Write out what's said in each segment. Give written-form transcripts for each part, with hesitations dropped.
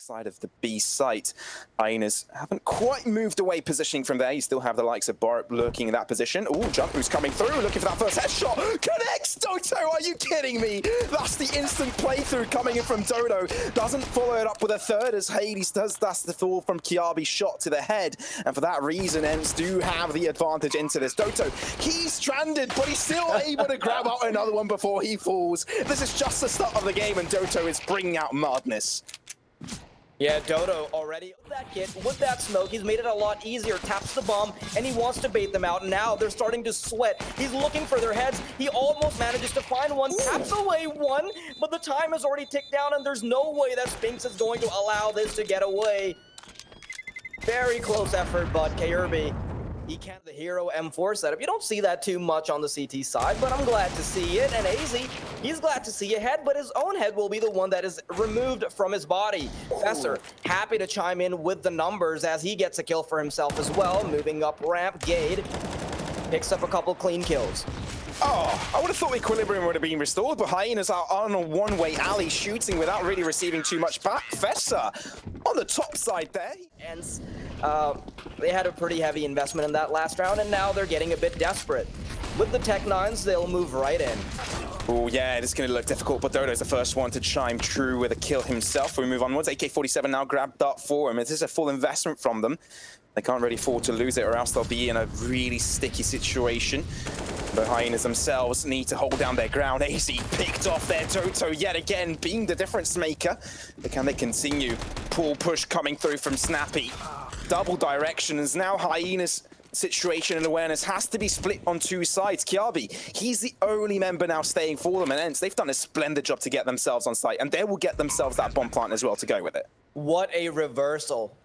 Side of the B site. Hyenas haven't quite moved away positioning from there. You still have the likes of Borup lurking in that position. Oh, jump boost coming through, looking for that first headshot. Connects Doto, are you kidding me? That's the instant playthrough coming in from Doto. Doesn't follow it up with a third as Hades does. That's the fall from Kjaerbye shot to the head. And for that reason, ENCE do have the advantage into this. Doto, he's stranded, but he's still able to grab out another one before he falls. This is just the start of the game and Doto is bringing out madness. Yeah, Doto already with that kit, with that smoke, he's made it a lot easier. Taps the bomb, and he wants to bait them out. Now they're starting to sweat. He's looking for their heads. He almost manages to find one, taps away one, but the time has already ticked down, and there's no way that Spinx is going to allow this to get away. Very close effort, but Kjaerbye, he can't. The hero M4 setup. You don't see that too much on the CT side, but I'm glad to see it. And aizy, he's glad to see a head, but his own head will be the one that is removed from his body. Fessor, happy to chime in with the numbers as he gets a kill for himself as well. Moving up ramp, Gade picks up a couple clean kills. Oh, I would have thought equilibrium would have been restored, but Hyenas are on a one-way alley shooting without really receiving too much back. Fessor on the top side there. ENCE, they had a pretty heavy investment in that last round, and now they're getting a bit desperate. With the Tech-9s, they'll move right in. Oh yeah, this is going to look difficult, but Doto's the first one to chime true with a kill himself. We move onwards. AK-47 now grabbed up for him. This is a full investment from them. They can't really afford to lose it, or else they'll be in a really sticky situation. The Hyenas themselves need to hold down their ground. aizy picked off their Doto yet again, being the difference maker. But can they continue? Pull push coming through from Snappi. Double directions. Now Hyenas situation and awareness has to be split on two sides. Kjaerbye, he's the only member now staying for them, and ENCE, they've done a splendid job to get themselves on site, and they will get themselves that bomb plant as well to go with it. What a reversal.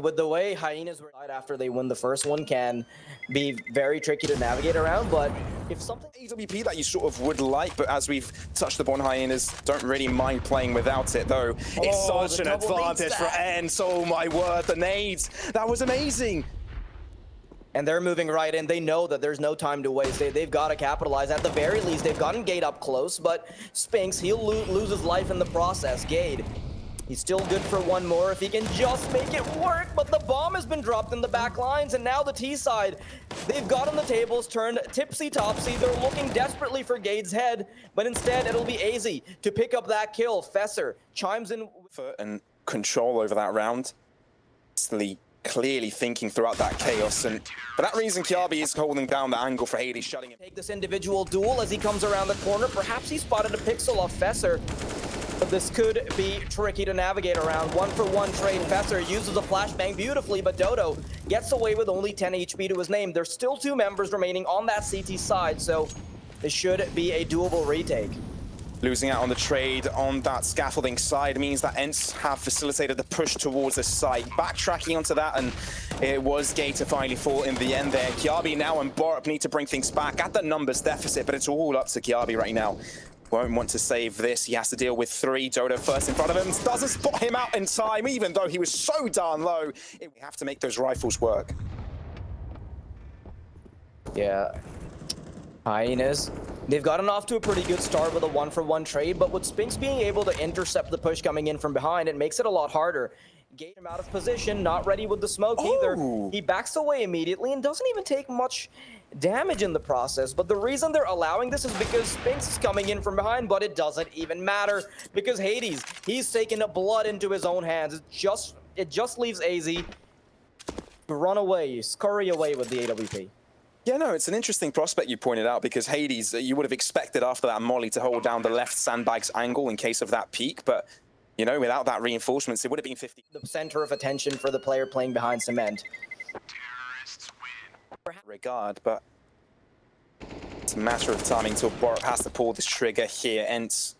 With the way Hyenas were right after they win the first one can be very tricky to navigate around, but if something AWP that you sort of would like, but as we've touched upon, Hyenas don't really mind playing without it, though. It's such an advantage for ENCE. Oh my word, the nades. That was amazing. And they're moving right in. They know that there's no time to waste. They've got to capitalize. At the very least, they've gotten Gade up close, but Spinx, he'll lose his life in the process. Gade, he's still good for one more if he can just make it work, but the bomb has been dropped in the back lines, and now the T side, they've gotten the tables turned tipsy-topsy. They're looking desperately for Gade's head, but instead it'll be aizy to pick up that kill. Fessor chimes in. And control over that round. Clearly thinking throughout that chaos, and for that reason Kjaerbye is holding down the angle for Hades, shutting him. Take this individual duel as he comes around the corner. Perhaps he spotted a pixel off Fessor, but this could be tricky to navigate around. One-for-one trade. Fessor uses a flashbang beautifully, but Doto gets away with only 10 HP to his name. There's still two members remaining on that CT side, so this should be a doable retake. Losing out on the trade on that scaffolding side means that ENCE have facilitated the push towards the side. Backtracking onto that, and it was Gade to finally fall in the end there. Kjaerbye now and Borup need to bring things back at the numbers deficit, but it's all up to Kjaerbye right now. Won't want to save this. He has to deal with three. Doto first in front of him. Doesn't spot him out in time, even though he was so darn low. We have to make those rifles work. Yeah. Hyenas, they've gotten off to a pretty good start with a one-for-one trade, but with Spinx being able to intercept the push coming in from behind, it makes it a lot harder. Gade him out of position, not ready with the smoke either. He backs away immediately and doesn't even take much damage in the process, but the reason they're allowing this is because Spinx is coming in from behind, but it doesn't even matter because Hades, he's taken the blood into his own hands. It just leaves aizy to run away, scurry away with the AWP. Yeah, no, it's an interesting prospect you pointed out, because Hades, you would have expected after that molly to hold down the left sandbag's angle in case of that peak, but, you know, without that reinforcements, it would have been 50. The center of attention for the player playing behind cement. Regard, but it's a matter of time until Borup has to pull this trigger here. ENCE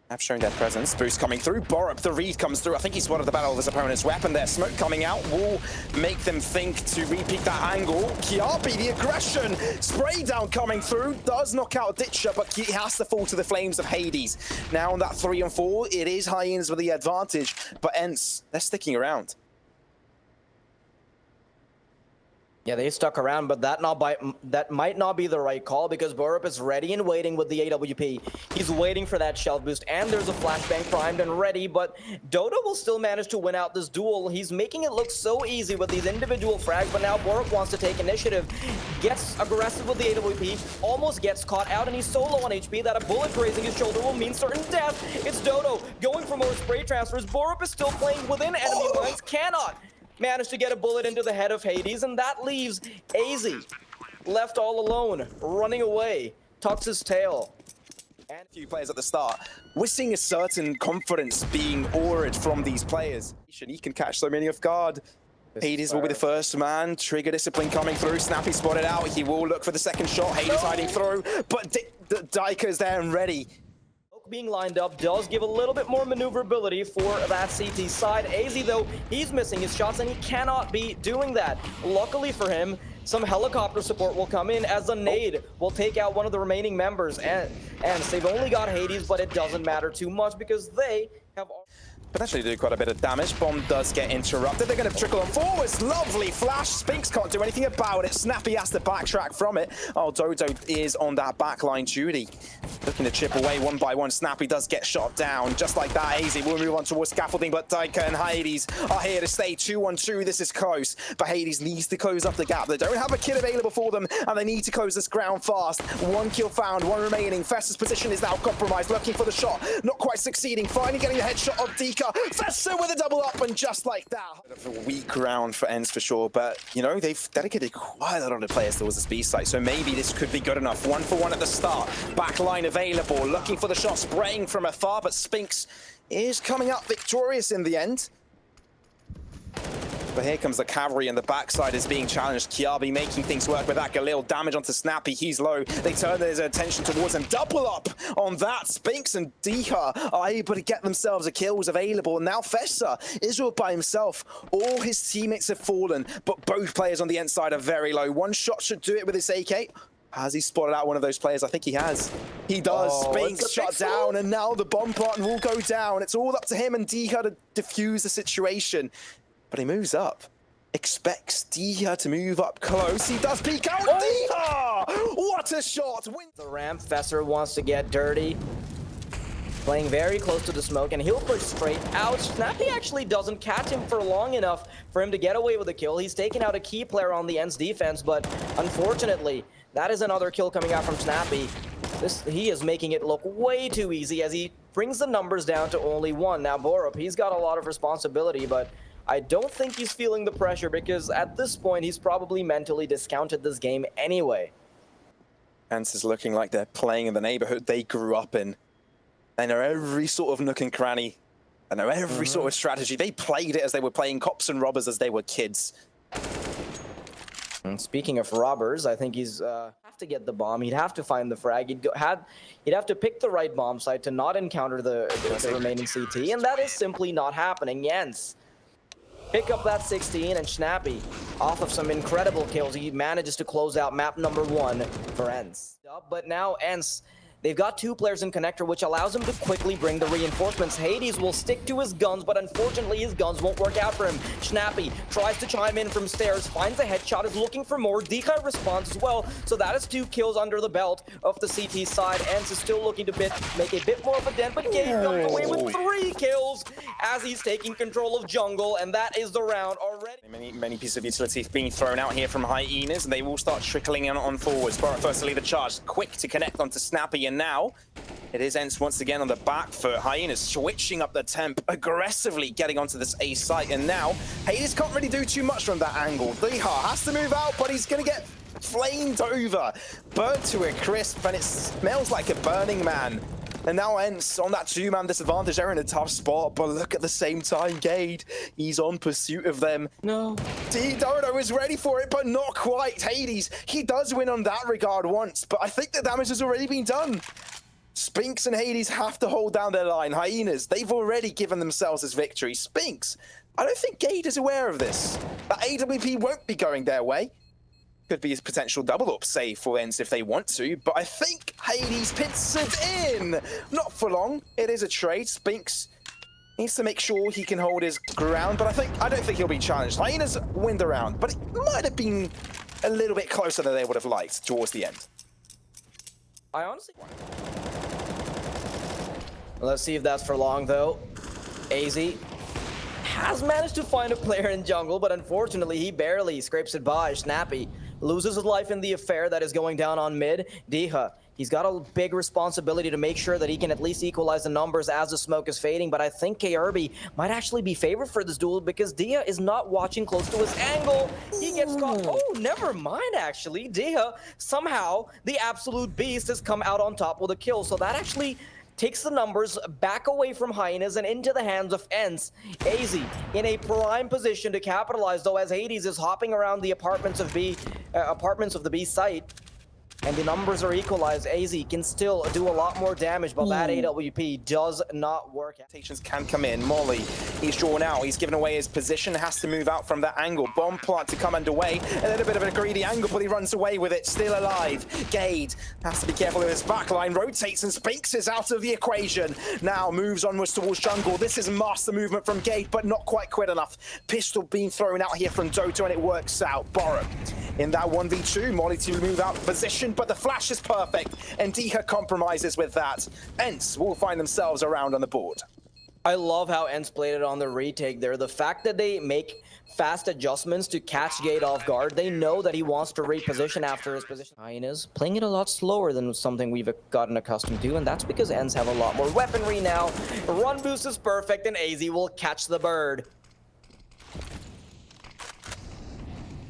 have shown their presence. Boost coming through. Borup, the read comes through. I think he spotted the battle of his opponent's weapon there. Smoke coming out will make them think to repeat that angle. Kjaerbye, the aggression. Spray down coming through. Does knock out dycha, but he has to fall to the flames of Hades. Now on that 3 and 4, it is Hyenas with the advantage, but ENCE, they're sticking around. Yeah, they stuck around, but that might not be the right call because Borup is ready and waiting with the AWP. He's waiting for that shell boost, and there's a flashbang primed and ready, but Doto will still manage to win out this duel. He's making it look so easy with these individual frags, but now Borup wants to take initiative. Gets aggressive with the AWP, almost gets caught out, and he's so low on HP that a bullet grazing his shoulder will mean certain death. It's Doto going for more spray transfers. Borup is still playing within enemy lines, cannot managed to get a bullet into the head of Hades, and that leaves aizy left all alone, running away, tucks his tail. And a few players at the start, we're seeing a certain confidence being auraed from these players. He can catch so many off guard. Hades will be the first man. Trigger discipline coming through. Snappi spotted out. He will look for the second shot. Hades hiding through, but dycha is there and ready. Being lined up does give a little bit more maneuverability for that CT side. aizy, though, he's missing his shots, and he cannot be doing that. Luckily for him, some helicopter support will come in as a nade will take out one of the remaining members. And they've only got Hades, but it doesn't matter too much because they have potentially do quite a bit of damage. Bomb does get interrupted. They're going to trickle on forwards. Lovely flash. Spinx can't do anything about it. Snappi has to backtrack from it. Oh, Doto is on that backline duty. Looking to chip away one by one. Snappi does get shot down. Just like that, aizy will move on towards scaffolding, but dycha and Hades are here to stay 2-on-2. This is close, but Hades needs to close up the gap. They don't have a kill available for them, and they need to close this ground fast. One kill found, one remaining. Fessor's position is now compromised. Looking for the shot. Not quite succeeding. Finally getting the headshot of dycha. Fessor with a double up, and just like that. Bit of a weak round for ENCE for sure, but you know, they've dedicated quite a lot of players towards the B site, so maybe this could be good enough. 1-for-1 at the start. Backline available, looking for the shot, spraying from afar, but Spinx is coming out victorious in the end. But here comes the cavalry, and the backside is being challenged. Kjaerbye making things work with that. Galil damage onto Snappi. He's low. They turn their attention towards him. Double up on that. Spinx and dycha are able to get themselves a kills available. Now Fessor is all by himself. All his teammates have fallen, but both players on the ENCE side are very low. One shot should do it with his AK. Has he spotted out one of those players? I think he has. He does. Spinx shut down, and now the bomb button will go down. It's all up to him and dycha to defuse the situation. But he moves up. Expects dycha to move up close. He does peek out. dycha! What a shot! The ramp, Fessor wants to get dirty. Playing very close to the smoke, and he'll push straight out. Snappi actually doesn't catch him for long enough for him to get away with a kill. He's taken out a key player on the ENCE defense, but unfortunately, that is another kill coming out from Snappi. He is making it look way too easy as he brings the numbers down to only 1. Now Borup, he's got a lot of responsibility, but I don't think he's feeling the pressure because at this point, he's probably mentally discounted this game anyway. ENCE is looking like they're playing in the neighborhood they grew up in. They know every sort of nook and cranny. They know every sort of strategy. They played it as they were playing cops and robbers as they were kids. And speaking of robbers, I think he's have to get the bomb. He'd have to find the frag. He'd have to pick the right bomb site to not encounter the remaining CT, and that is simply not happening. ENCE pick up that 16, and Snappi, off of some incredible kills, he manages to close out map number 1 for ENCE. But now ENCE, they've got 2 players in connector, which allows him to quickly bring the reinforcements. Hades will stick to his guns, but unfortunately his guns won't work out for him. Snappi tries to chime in from stairs, finds a headshot, is looking for more. dycha responds as well, so that is 2 kills under the belt of the CT side. ENCE is still looking to make a bit more of a dent, but Gade comes away with 3 kills as he's taking control of jungle, and that is the round already. Many pieces of utility being thrown out here from HYENAS, and they will start trickling in on forwards. Borup first to lead the charge, quick to connect onto Snappi, and now it is ENCE once again on the back foot. HYENAS switching up the temp, aggressively getting onto this A site, and now Hades can't really do too much from that angle. dycha has to move out, but he's going to get flamed over, burnt to a crisp, and it smells like a burning man. And now ENCE on that 2-man disadvantage. They're in a tough spot, but look at the same time, Gade, he's on pursuit of them. No. Doto is ready for it, but not quite. Hades, he does win on that regard once, but I think the damage has already been done. Spinx and Hades have to hold down their line. HYENAS, they've already given themselves this victory. Spinx, I don't think Gade is aware of this. That AWP won't be going their way. Could be a potential double up save for ENCE if they want to, but I think Hades pits it in. Not for long. It is a trade. Spinx needs to make sure he can hold his ground, but I don't think he'll be challenged. HYENAS win the round, but it might have been a little bit closer than they would have liked towards the end. I honestly... Let's see if that's for long, though. aizy has managed to find a player in jungle, but unfortunately, he barely scrapes it by. Snappi loses his life in the affair that is going down on mid. Dycha, he's got a big responsibility to make sure that he can at least equalize the numbers as the smoke is fading, but I think Kjaerbye might actually be favored for this duel because Dycha is not watching close to his angle. He gets caught. Oh, never mind, actually. Dycha, somehow, the absolute beast has come out on top with a kill, so that actually takes the numbers back away from HYENAS and into the hands of ENCE. aizy in a prime position to capitalize, though, as Hades is hopping around the apartments of the B site. And the numbers are equalized. aizy can still do a lot more damage, but that AWP does not work. Rotations can come in. Molly, he's drawn out. He's given away his position, has to move out from that angle. Bomb plant to come underway. A little bit of a greedy angle, but he runs away with it. Still alive. Gade has to be careful of his backline. Rotates and Spinx is out of the equation. Now moves onwards towards jungle. This is master movement from Gade, but not quite quick enough. Pistol being thrown out here from Doto, and it works out. Borrow in that 1v2. Molly to move out of position, but the flash is perfect, and Dycha compromises with that. ENCE will find themselves around on the board. I love how ENCE played it on the retake there. The fact that they make fast adjustments to catch Gade off guard, they know that he wants to reposition after his position. HYENAS playing it a lot slower than something we've gotten accustomed to, and that's because ENCE have a lot more weaponry now. Run boost is perfect, and aizy will catch the bird.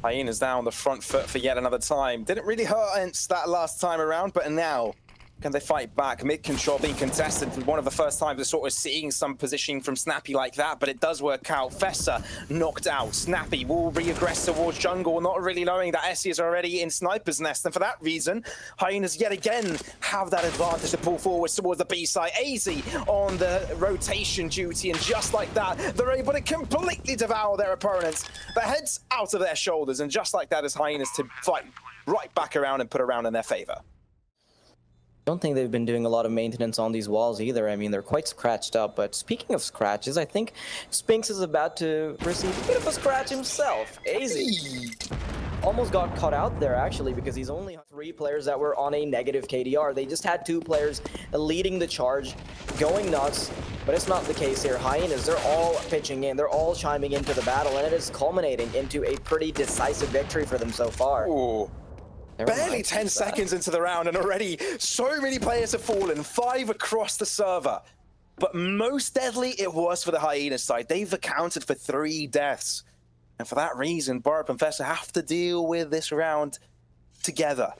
HYENAS now on the front foot for yet another time. Didn't really hurt ENCE that last time around, but now can they fight back? Mid control being contested. One of the first times we're sort of seeing some positioning from Snappi like that, but it does work out. Fessor knocked out. Snappi will regress towards jungle, not really knowing that Essie is already in sniper's nest, and for that reason, HYENAS yet again have that advantage to pull forwards towards the B side. aizy on the rotation duty, and just like that, they're able to completely devour their opponents. The heads out of their shoulders, and just like that is HYENAS to fight right back around and put around in their favor. I don't think they've been doing a lot of maintenance on these walls either. I mean, they're quite scratched up, but speaking of scratches, I think Spinx is about to receive a bit of a scratch himself. aizy almost got caught out there, actually, because he's only 3 players that were on a negative KDR. They just had 2 players leading the charge, going nuts, but it's not the case here. HYENAS, they're all pitching in, they're all chiming into the battle, and it is culminating into a pretty decisive victory for them so far. Ooh. Barely 10 seconds into the round, and already so many players have fallen, 5 across the server. But most deadly it was for the HYENAS side. They've accounted for 3 deaths. And for that reason, Borrow and Fessor have to deal with this round together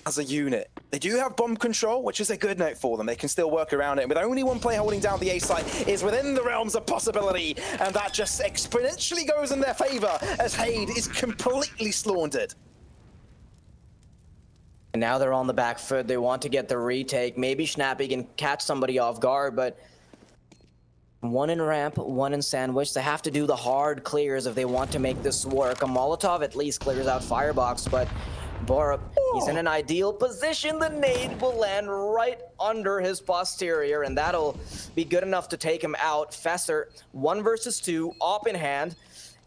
as a unit. They do have bomb control, which is a good note for them. They can still work around it. With only 1 player holding down the A side is within the realms of possibility, and that just exponentially goes in their favor as Hade is completely slaughtered. And now they're on the back foot. They want to get the retake. Maybe Snappi can catch somebody off guard, but 1 in ramp, 1 in sandwich. They have to do the hard clears if they want to make this work. A Molotov at least clears out Firebox, but Borup, he's in an ideal position. The nade will land right under his posterior, and that'll be good enough to take him out. Fessor, 1 versus 2, op in hand.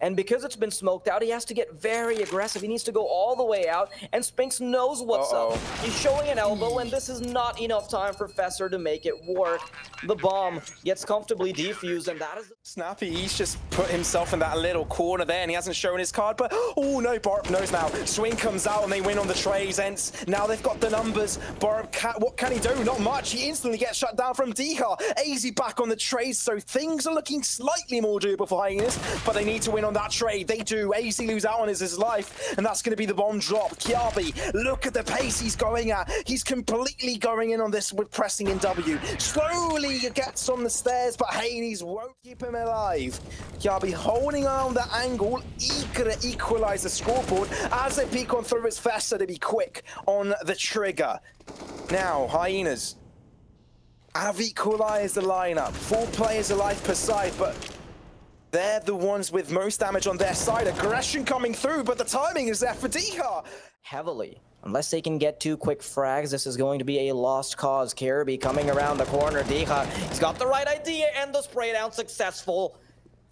And because it's been smoked out, he has to get very aggressive. He needs to go all the way out, and Spinx knows what's up. He's showing an elbow, and this is not enough time for Fessor to make it work. The bomb gets comfortably defused, and that is... Snappi, he's just put himself in that little corner there, and he hasn't shown his card, but oh no, Borup knows now. Swing comes out, and they win on the trays. ENCE, now they've got the numbers. Borup, what can he do? Not much. He instantly gets shut down from dycha. aizy back on the trays, so things are looking slightly more doable for HYENAS, but they need to win on that trade. They do. aizy lose out on his life, and that's going to be the bomb drop. Kjaerbye, look at the pace he's going at. He's completely going in on this with pressing in W. Slowly gets on the stairs, but Hades won't keep him alive. Kjaerbye holding on the angle, eager to equalize the scoreboard as they peek on through his Fessor to be quick on the trigger. Now, HYENAS have equalized the lineup. 4 players alive per side, but they're the ones with most damage on their side. Aggression coming through, but the timing is there for dycha. Heavily. Unless they can get 2 quick frags, this is going to be a lost cause. Kjaerbye coming around the corner. dycha, he's got the right idea, and the spray down successful.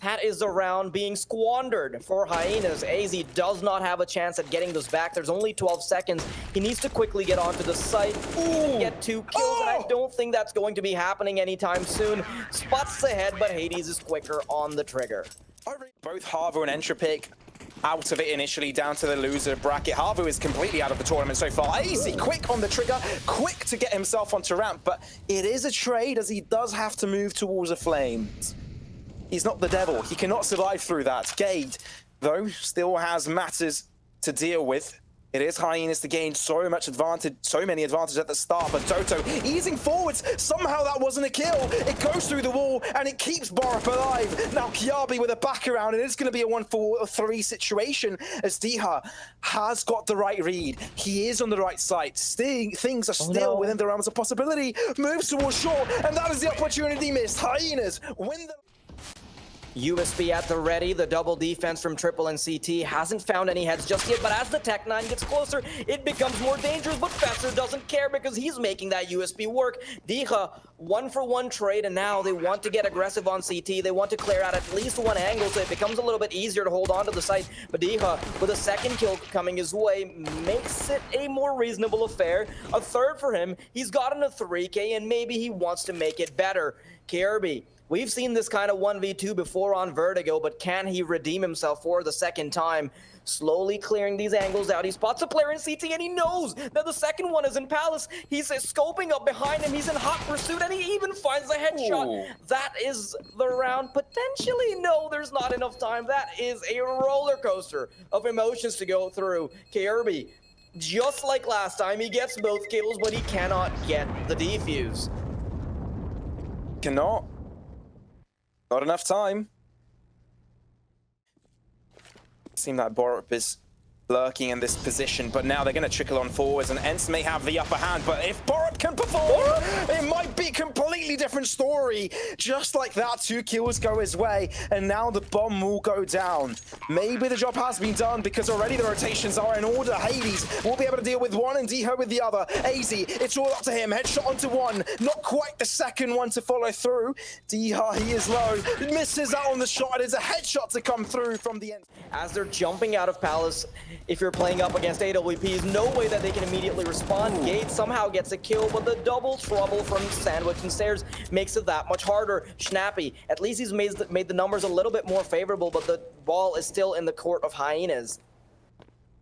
That is a round being squandered for HYENAS. aizy does not have a chance at getting this back. There's only 12 seconds. He needs to quickly get onto the site and get 2 kills, and I don't think that's going to be happening anytime soon. Spots ahead, but Hades is quicker on the trigger. Both Harvo and Entropic out of it initially, down to the loser bracket. Harvo is completely out of the tournament so far. aizy, quick on the trigger, quick to get himself onto ramp, but it is a trade as he does have to move towards the flames. He's not the devil. He cannot survive through that. Gade, though, still has matters to deal with. It is HYENAS to gain so many advantages at the start, but doto easing forwards. Somehow that wasn't a kill. It goes through the wall, and it keeps Borup alive. Now Kjaerbye with a back around, and it's going to be a 1-4-3 situation as dycha has got the right read. He is on the right side. Things are still within the realms of possibility. Moves towards shore, and that is the opportunity missed. HYENAS win the... USB at the ready. The double defense from Triple and CT hasn't found any heads just yet, but as the Tech-9 gets closer, it becomes more dangerous, but Fessor doesn't care because he's making that USB work. dycha, 1-for-1 trade, and now they want to get aggressive on CT. They want to clear out at least one angle, so it becomes a little bit easier to hold on to the site. But dycha, with a second kill coming his way, makes it a more reasonable affair. A third for him. He's gotten a 3K, and maybe he wants to make it better. Kjaerbye. We've seen this kind of 1v2 before on Vertigo, but can he redeem himself for the second time? Slowly clearing these angles out. He spots a player in CT, and he knows that the second one is in Palace. He's scoping up behind him. He's in hot pursuit, and he even finds a headshot. Ooh. That is the round. Potentially, no, there's not enough time. That is a roller coaster of emotions to go through. Kjaerbye, just like last time, he gets both kills, but he cannot get the defuse. Cannot. Not enough time. Seems like Borup is lurking in this position, but now they're going to trickle on forwards, and ENCE may have the upper hand, but if Borup can perform, it might be a completely different story. Just like that, 2 kills go his way, and now the bomb will go down. Maybe the job has been done because already the rotations are in order. Hades will be able to deal with one and dycha with the other. aizy, it's all up to him. Headshot onto one, not quite the second one to follow through. dycha, he is low, misses out on the shot. It's a headshot to come through from the end. As they're jumping out of Palace, if you're playing up against AWPs, no way that they can immediately respond. Gade somehow gets a kill, but the double trouble from Sandwich and Stairs makes it that much harder. Snappi, at least he's made the numbers a little bit more favorable, but the ball is still in the court of HYENAS.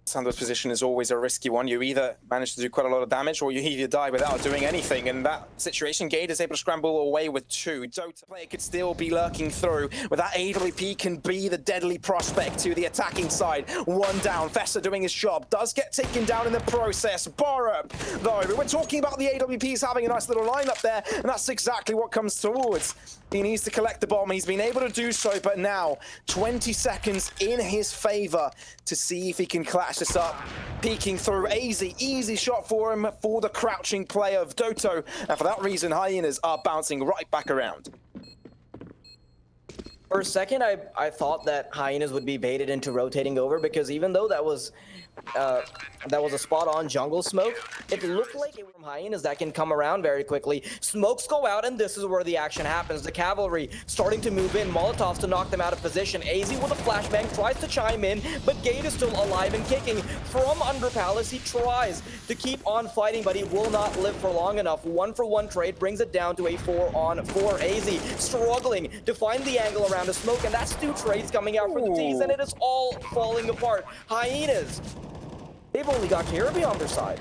Sandwich position is always a risky one. You either manage to do quite a lot of damage, or you either die without doing anything. In that situation, Gade is able to scramble away with 2. Dota player could still be lurking through, but that AWP can be the deadly prospect to the attacking side. 1 down. Fessor doing his job. Does get taken down in the process. Borup, though, we're talking about the AWPs having a nice little lineup there, and that's exactly what comes towards. He needs to collect the bomb. He's been able to do so, but now 20 seconds in his favor to see if he can clutch this up. Peeking through aizy, easy shot for him for the crouching player of doto, and for that reason HYENAS are bouncing right back around. For a second, I thought that HYENAS would be baited into rotating over, because even though that was a spot-on jungle smoke, it looked like it was from HYENAS that can come around very quickly. Smokes go out, and this is where the action happens. The cavalry starting to move in, Molotovs to knock them out of position. aizy with a flashbang tries to chime in, but Gade is still alive and kicking. From under Palace, he tries to keep on fighting, but he will not live for long enough. 1-for-1 trade brings it down to a 4-on-4. aizy struggling to find the angle around the smoke, and that's 2 trades coming out for the T's, and it is all falling apart. HYENAS, they've only got Kjaerbye on their side.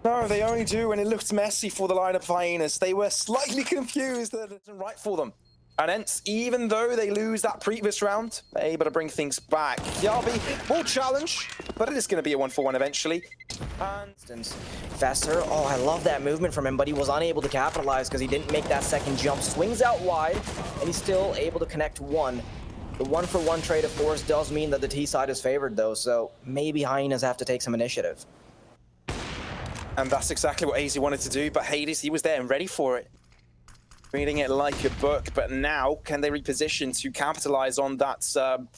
No, they only do, and it looks messy for the lineup of HYENAS. They were slightly confused that it wasn't right for them. And ENCE, even though they lose that previous round, they're able to bring things back. Kjaerbye will challenge, but it is going to be a 1-for-1 eventually. And Fessor, oh, I love that movement from him, but he was unable to capitalize because he didn't make that second jump. Swings out wide, and he's still able to connect 1. The 1-for-1 trade, of course, does mean that the T side is favored, though, so maybe HYENAS have to take some initiative. And that's exactly what aizy wanted to do, but Hades, he was there and ready for it. Reading it like a book, but now can they reposition to capitalize on that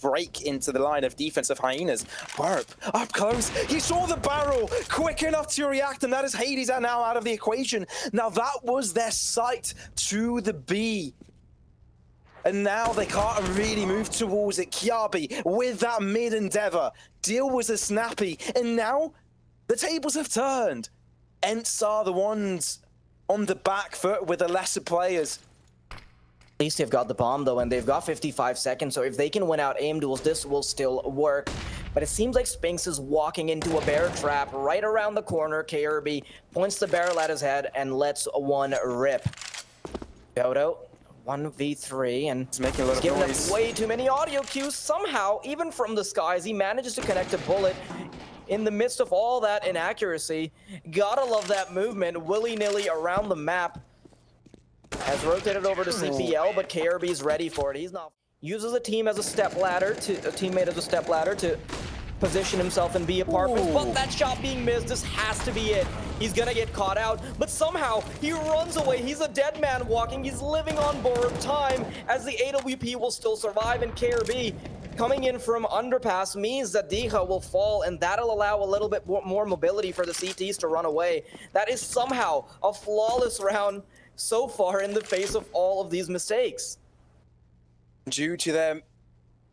break into the line of defense of HYENAS? Borup, up close, he saw the barrel, quick enough to react, and that is Hades are now out of the equation. Now that was their sight to the B. and now they can't really move towards it. Kjaerbye with that mid endeavor. Deal was a Snappi, and now the tables have turned. ENCE are the ones on the back foot with the lesser players. At least they've got the bomb though, and they've got 55 seconds, so if they can win out aim duels, this will still work. But it seems like Spinx is walking into a bear trap right around the corner. Kjaerbye points the barrel at his head and lets one rip. Doto, 1v3, and he's making a lot of giving noise. up way too many audio cues. Somehow, even from the skies, he manages to connect a bullet in the midst of all that inaccuracy. Gotta love that movement, willy-nilly around the map. Has rotated over to CPL, but Kjaerbye's ready for it. He's not. Uses a team as a teammate as a step ladder to position himself in B apartments. But that shot being missed, this has to be it. He's gonna get caught out, but somehow he runs away. He's a dead man walking. He's living on borrowed time, as the AWP will still survive, and Kjaerbye coming in from underpass means that dycha will fall, and that'll allow a little bit more mobility for the CTs to run away. That is somehow a flawless round so far in the face of all of these mistakes. Due to their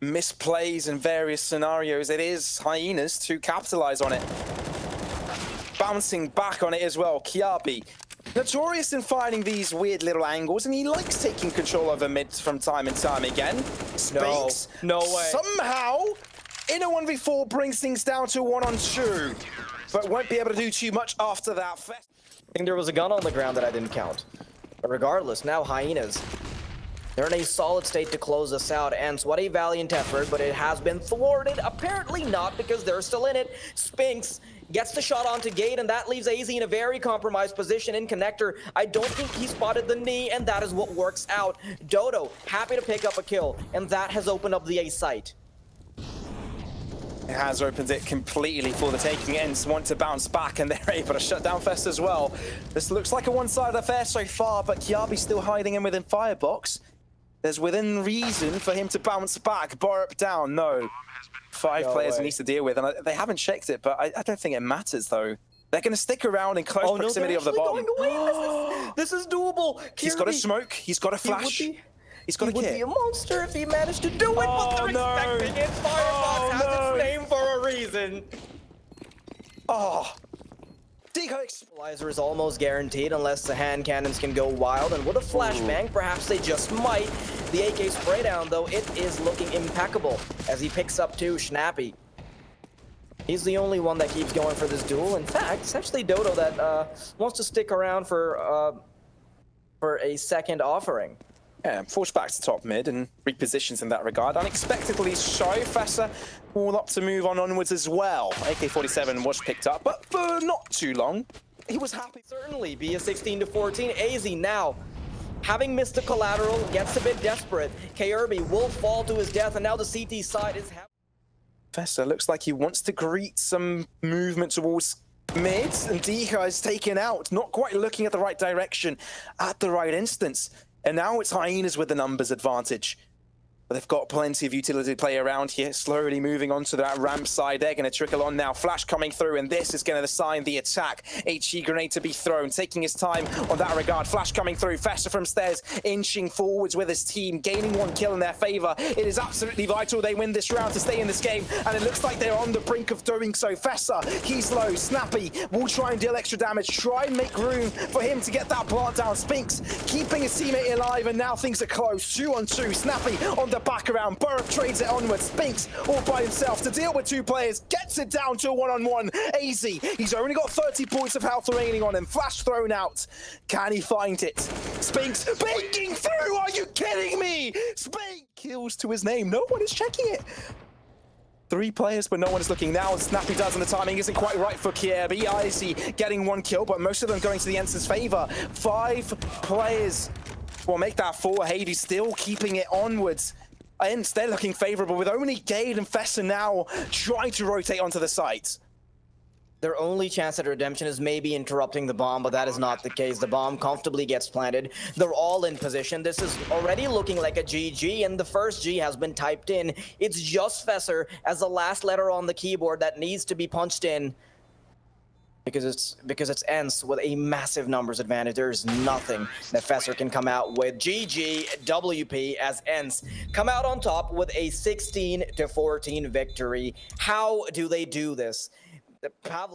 misplays in various scenarios, it is HYENAS to capitalize on it. Bouncing back on it as well, Kjaerbye. Notorious in finding these weird little angles, and he likes taking control over mid from time and time again. Spinx, no way. Somehow, in a 1v4 brings things down to 1-on-2, but won't be able to do too much after that. I think there was a gun on the ground that I didn't count. But regardless, now HYENAS, they're in a solid state to close this out. ENCE, what a valiant effort, but it has been thwarted. Apparently not, because they're still in it. Spinx gets the shot onto gate, and that leaves aizy in a very compromised position in connector. I don't think he spotted the knee, and that is what works out. Doto, happy to pick up a kill, and that has opened up the A site. It has opened it completely for the taking. ENCE want to bounce back, and they're able to shut down Fessor as well. This looks like a one-sided affair so far, but Kjaerbye's still hiding in within firebox. There's within reason for him to bounce back. Borup down, no. 5 players he needs to deal with, and they haven't checked it, but I don't think it matters, though. They're going to stick around in close proximity of the bomb. This is doable. He's got a smoke. He's got a flash. He's got a kit. He would be a monster if he managed to do it, but they're expecting it. Firebox has its name for a reason. Oh. Dycha Equalizer is almost guaranteed unless the hand cannons can go wild, and with a flashbang, perhaps they just might. The AK spray down, though, it is looking impeccable as he picks up 2 Snappi. He's the only one that keeps going for this duel. In fact, it's actually Doto that wants to stick around for a second offering. Yeah, forced back to top mid and repositions in that regard. Unexpectedly so, Fessor all up to move onwards as well. AK-47 was picked up, but for not too long. He was happy. Certainly, be a 16-14. aizy now, having missed the collateral, gets a bit desperate. Kjaerbye will fall to his death, and now the CT side is... Fessor looks like he wants to greet some movement towards mid, and dycha is taken out, not quite looking at the right direction at the right instance. And now it's HYENAS with the numbers advantage. But they've got plenty of utility play around here, slowly moving onto that ramp side. They're going to trickle on now. Flash coming through, and this is going to assign the attack. HE grenade to be thrown, taking his time on that regard. Flash coming through. Fessor from stairs, inching forwards with his team, gaining 1 kill in their favor. It is absolutely vital they win this round to stay in this game, and it looks like they're on the brink of doing so. Fessor, he's low. Snappi will try and deal extra damage, try and make room for him to get that plant down. Spinx keeping his teammate alive, and now things are close. 2-on-2. Snappi on the back around. Borup trades it onwards. Spinx all by himself to deal with 2 players. Gets it down to a 1-on-1. aizy, he's only got 30 points of health remaining on him. Flash thrown out. Can he find it? Spinx breaking through. Are you kidding me? Spinx kills to his name. No one is checking it. 3 players, but no one is looking now. Snappi does, and the timing isn't quite right for Kjaerbye. aizy getting 1 kill, but most of them going to the ENCE's favor. 5 players will make that 4. Hades still keeping it onwards. ENCE, they're looking favorable with only Gade and Fessor now trying to rotate onto the site. Their only chance at redemption is maybe interrupting the bomb, but that is not the case. The bomb comfortably gets planted. They're all in position. This is already looking like a GG, and the first G has been typed in. It's just Fessor as the last letter on the keyboard that needs to be punched in. because it's ENCE with a massive numbers advantage. There's nothing that Fessor can come out with. GG WP as ENCE come out on top with a 16-14 victory. How do they do this? Pavlov.